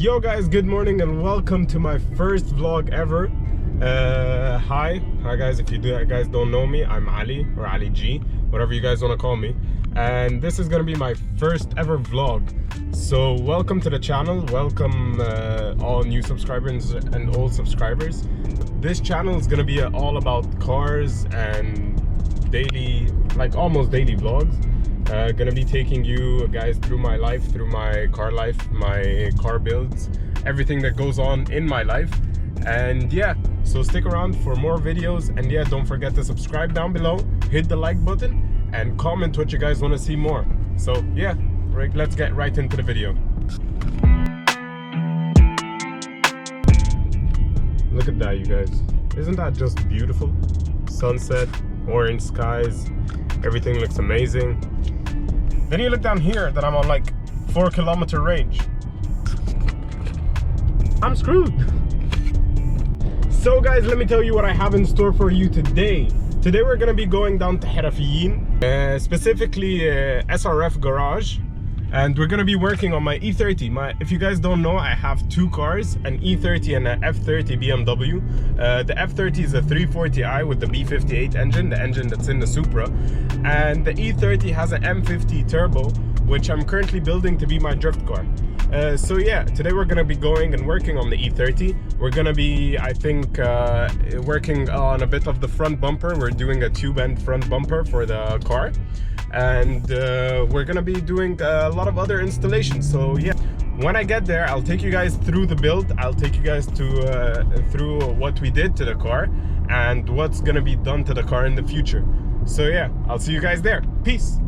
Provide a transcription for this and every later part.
Yo guys, good morning and welcome to my first vlog ever. Hi guys, if you guys don't know me, I'm Ali or Ali G, whatever you guys want to call me, and this is gonna be my first ever vlog. So welcome to the channel, welcome all new subscribers and old subscribers. This channel is gonna be all about cars and daily, like almost daily vlogs. Gonna be taking you guys through my life, through my car life, my car builds, everything that goes on in my life. And yeah, so stick around for more videos, and yeah, don't forget to subscribe down below, hit the like button and comment what you guys want to see more. So yeah, right, let's get right into the video. Look at that, you guys. Isn't that just beautiful? Sunset, orange skies, everything looks amazing. Then you look down here that I'm on like 4-kilometer range. I'm screwed. So guys, let me tell you what I have in store for you today. Today we're gonna be going down to Harafiyin, specifically SRF garage, and we're gonna be working on my E30. If you guys don't know, I have two cars, an E30 and an F30 BMW. The F30 is a 340i with the B58 engine, the engine that's in the Supra, and the E30 has an M50 turbo, which I'm currently building to be my drift car. So yeah, today we're gonna be going and working on the E30. We're gonna be, I think, working on a bit of the front bumper. We're doing a tube end front bumper for the car, and we're gonna be doing a lot of other installations. So yeah, when I get there, I'll take you guys through the build. I'll take you guys to through what we did to the car and what's gonna be done to the car in the future. So yeah, I'll see you guys there. Peace.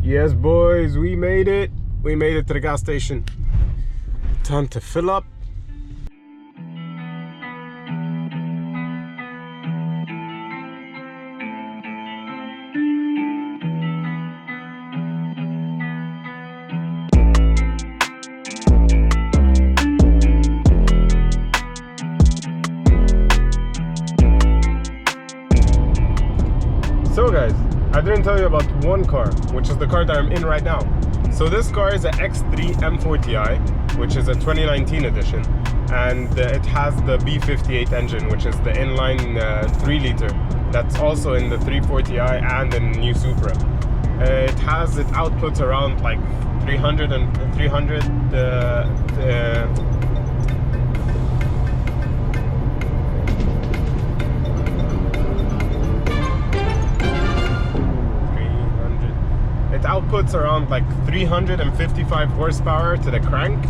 Yes boys, we made it. We made it to the gas station. Time to fill up. So guys, I didn't tell you about one car, which is the car that I'm in right now. So this car is an X3 M40i, which is a 2019 edition, and it has the B58 engine, which is the inline 3-liter. That's also in the 340i and in the new Supra. It outputs around like 300 It outputs around like 355 horsepower to the crank,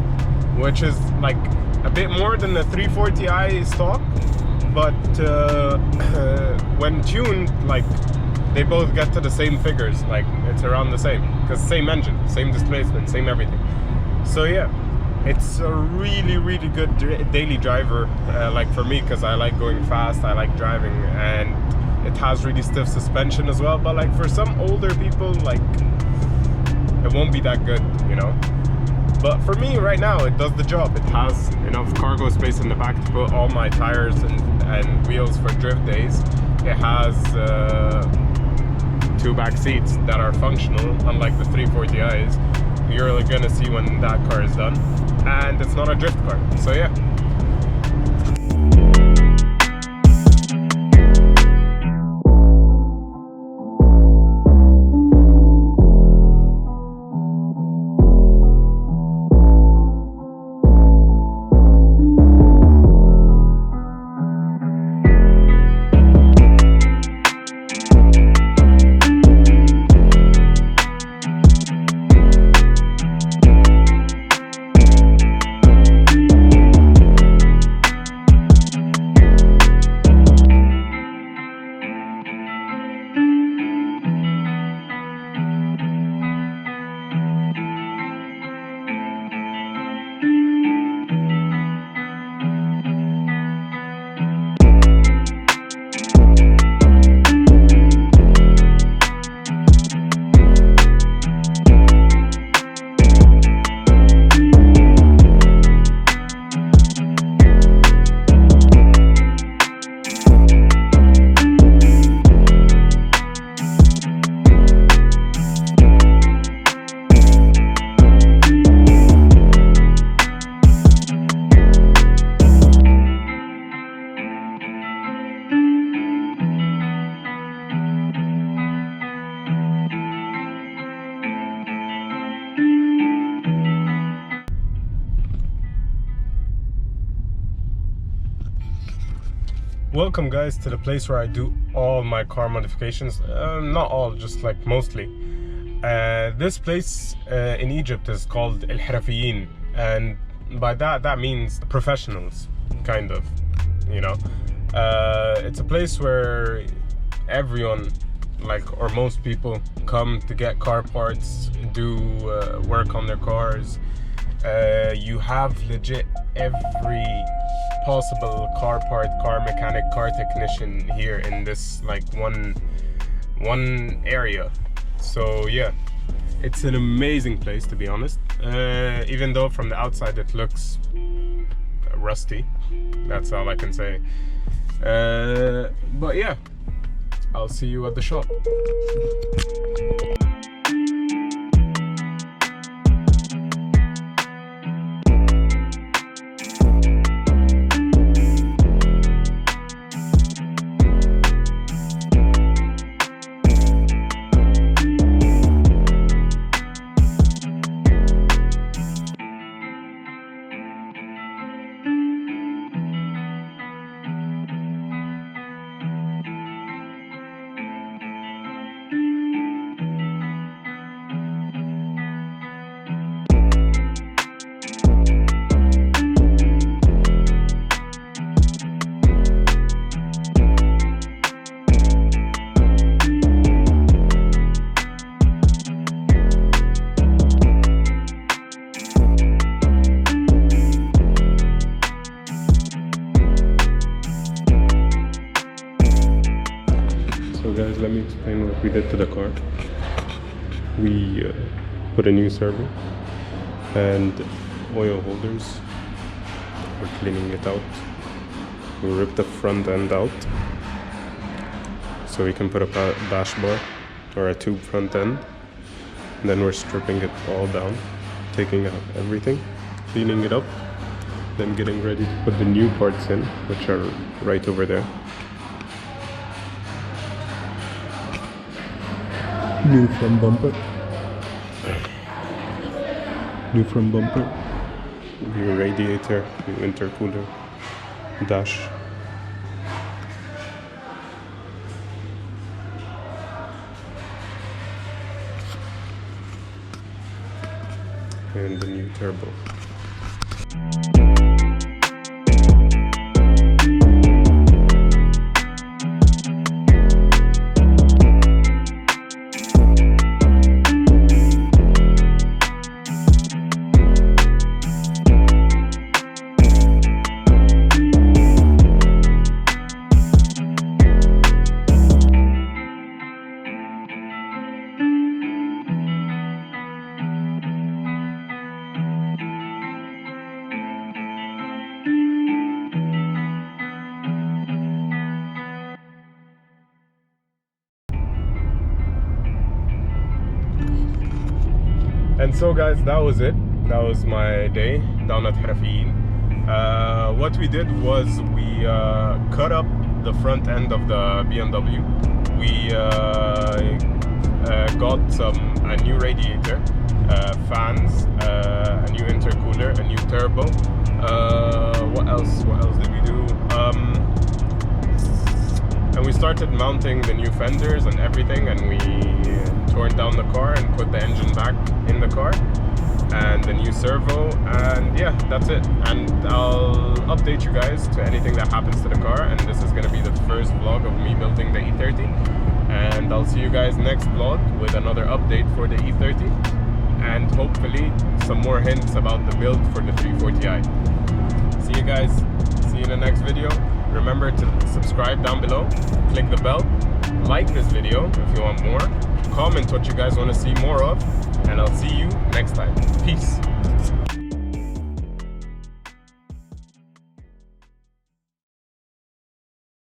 which is like a bit more than the 340i stock, but when tuned, like they both get to the same figures, like it's around the same, because same engine, same displacement, same everything. So yeah, it's a really good daily driver, like for me, because I like going fast, I like driving, and it has really stiff suspension as well. But like for some older people, like it won't be that good, you know. But for me right now, it does the job. It has enough cargo space in the back to put all my tires and wheels for drift days. It has 2 back seats that are functional, unlike the 340i's. you're gonna see when that car is done, and it's not a drift car. So yeah. Welcome guys to the place where I do all my car modifications. Not all, just like mostly. This place in Egypt is called ANGHAMI, and by that means professionals, kind of, you know. It's a place where everyone, like, or most people, come to get car parts, do work on their cars. You have legit every possible car part, car mechanic, car technician here in this like one area. So yeah, it's an amazing place, to be honest. Even though from the outside it looks rusty, that's all I can say. But yeah, I'll see you at the shop. So guys, let me explain what we did to the car. We put a new servo and oil holders. We're cleaning it out. We ripped the front end out so we can put a bash bar or a tube front end. And then we're stripping it all down, taking out everything, cleaning it up, then getting ready to put the new parts in, which are right over there. New front bumper, new radiator, new intercooler, dash. And the new turbo. And so guys, that was it. That was my day down at Harafiyin. What we did was we cut up the front end of the BMW. We got a new radiator, fans, a new intercooler, a new turbo. What else did we do? And we started mounting the new fenders and everything, and we tore down the car and put the engine back in the car and the new servo, and yeah, that's it. And I'll update you guys to anything that happens to the car, and this is going to be the first vlog of me building the E30, and I'll see you guys next vlog with another update for the E30 and hopefully some more hints about the build for the 340i. See you guys, see you in the next video. Remember to subscribe down below, click the bell, like this video if you want more, comment what you guys want to see more of, and I'll see you next time.